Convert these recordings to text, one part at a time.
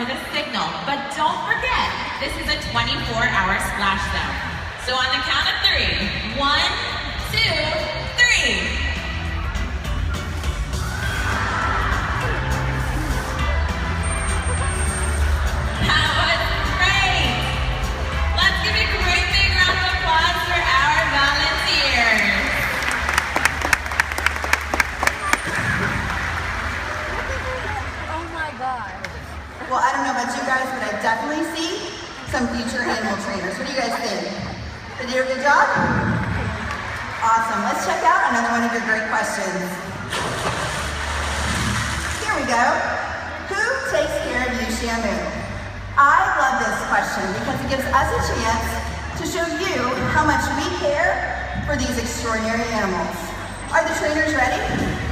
for the signal. But don't forget, this is a 24-hour splash zone. So on the count of 3, 1, 2, 3. Well, I don't know about you guys, but I definitely see some future animal trainers. What do you guys think? Did you do a good job? Awesome. Let's check out another one of your great questions. Here we go. Who takes care of you, Shamu? I love this question because it gives us a chance to show you how much we care for these extraordinary animals. Are the trainers ready?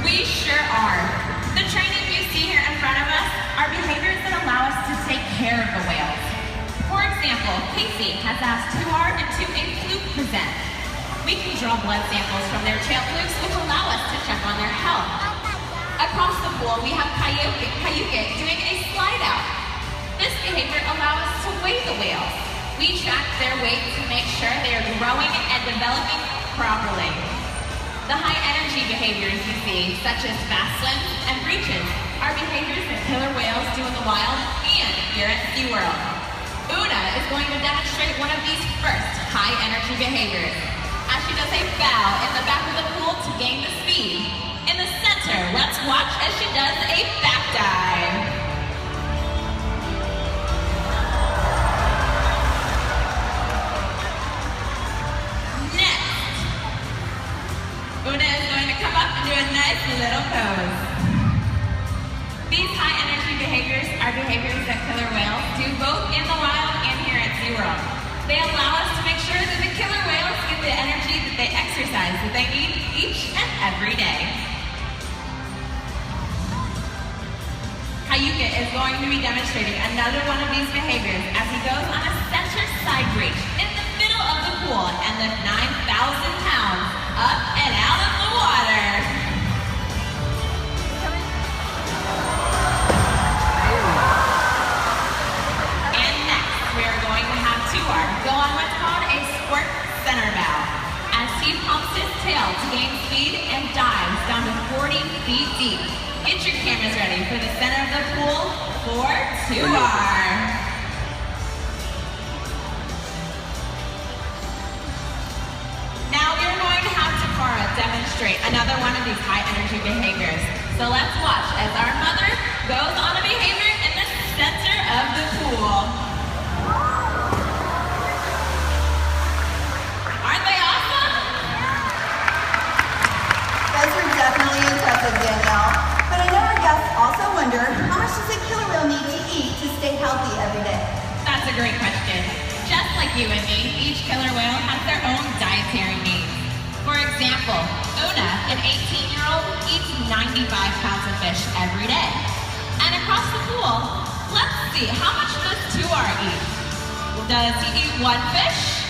We sure are. The training you see here in front of us are behaviors that allow us to take care of the whales. For example, Casey has asked Tuar and a fluke present. We can draw blood samples from their tail flukes, which allow us to check on their health. Across the pool, we have Kayuke doing a slide out. This behavior allows us to weigh the whales. We track their weight to make sure they are growing and developing properly. The high energy behaviors you see, such as fast swims and breaches, are behaviors that killer whales do in the wild and here at SeaWorld. Una is going to demonstrate one of these first high energy behaviors, as she does a bow in the back of the pool to gain the speed. In the center, let's watch as she does a back dive. Una is going to come up and do a nice little pose. These high energy behaviors are behaviors that killer whales do both in the wild and here at SeaWorld. They allow us to make sure that the killer whales get the energy that they exercise that they need each and every day. Kayuke is going to be demonstrating another one of these behaviors as he goes on a center side breach in the middle of the pool and lift 9,000 pounds up and out of the water. And next, we are going to have Tuar go on what's called a squirt center bow as he pumps his tail to gain speed and dives down to 40 feet deep. Get your cameras ready for the center of the pool for Tuar. Demonstrate another one of these high energy behaviors. So let's watch as our mother goes on a behavior in the center of the pool. Aren't they awesome? Those are definitely impressive, Danielle. But I know our guests also wonder, how much does a killer whale need to eat to stay healthy every day? That's a great question. Just like you and me, each killer whale has their own dietary needs. For example, Una, an 18-year-old, eats 95 pounds of fish every day. And across the pool, let's see, how much does Tuar eat? Does he eat one fish?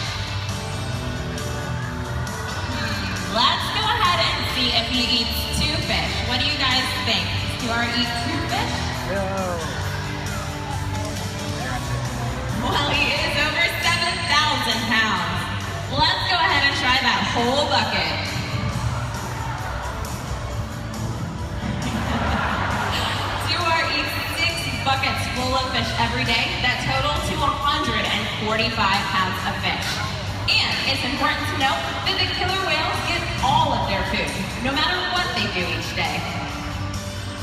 Let's go ahead and see if he eats 2 fish. What do you guys think? Does Tuar eat 2 fish? No. Well, he is over 7,000 pounds. Let's go ahead and try that whole bucket. Tuar eats 6 buckets full of fish every day that total to 145 pounds of fish. And it's important to note that the killer whales get all of their food, no matter what they do each day.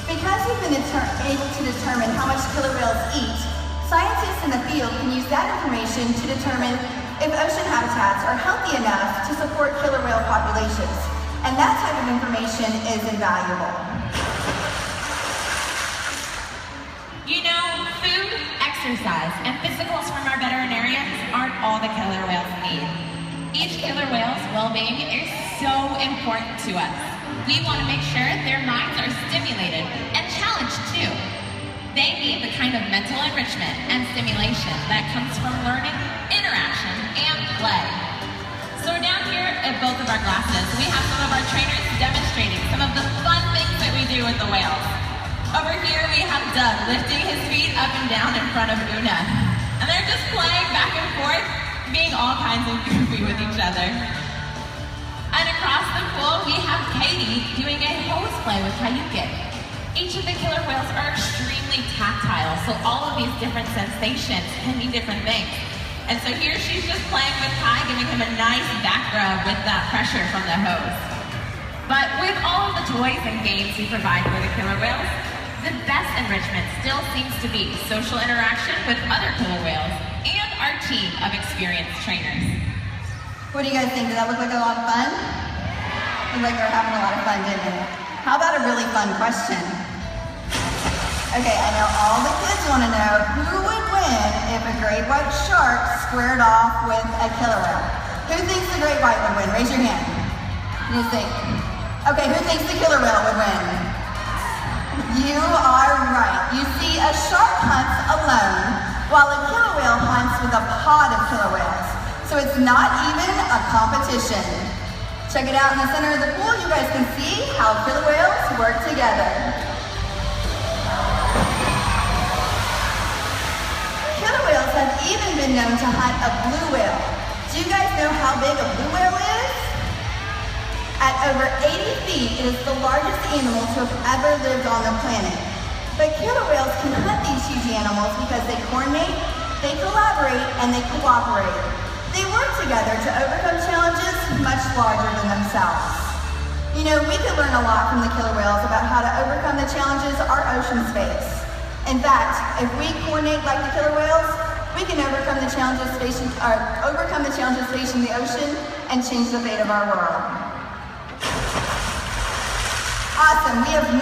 Because we've been able to determine how much killer whales eat, scientists in the field can use that information to determine if ocean habitats are healthy enough to support killer whale populations. And that type of information is invaluable. You know, food, exercise, and physicals from our veterinarians aren't all the killer whales need. Each killer whale's well-being is so important to us. We want to make sure their minds are stimulated and challenged too. They need the kind of mental enrichment and stimulation that comes from learning, interaction, and play. So down here at both of our classes, we have some of our trainers demonstrating some of the fun things that we do with the whales. Over here we have Doug lifting his feet up and down in front of Una. And they're just playing back and forth, being all kinds of goofy with each other. And across the pool we have Katie doing a hose play with Kayuki. Each of the killer whales are extremely tactile, so all of these different sensations can mean different things. And so here she's just playing with Kai, giving him a nice back rub with that pressure from the hose. But with all of the toys and games we provide for the killer whales, the best enrichment still seems to be social interaction with other killer whales and our team of experienced trainers. What do you guys think? Did that look like a lot of fun? Looked like they're having a lot of fun, didn't it? How about a really fun question? Okay, I know all the kids want to know who would win if a great white shark squared off with a killer whale. Who thinks the great white would win? Raise your hand. You think. Okay, who thinks the killer whale would win? You are right. You see, a shark hunts alone, while a killer whale hunts with a pod of killer whales. So it's not even a competition. Check it out in the center of the pool. You guys can see how killer whales work together. Killer whales have even been known to hunt a blue whale. Do you guys know how big a blue whale is? At over 80 feet, it is the largest animal to have ever lived on the planet. But killer whales can hunt these huge animals because they coordinate, they collaborate, and they cooperate. They work together to overcome challenges much larger than themselves. You know, we could learn a lot from the killer whales about how to overcome the challenges our oceans face. In fact, if we coordinate like the killer whales, we can overcome the challenges facing the ocean and change the fate of our world. Awesome. We have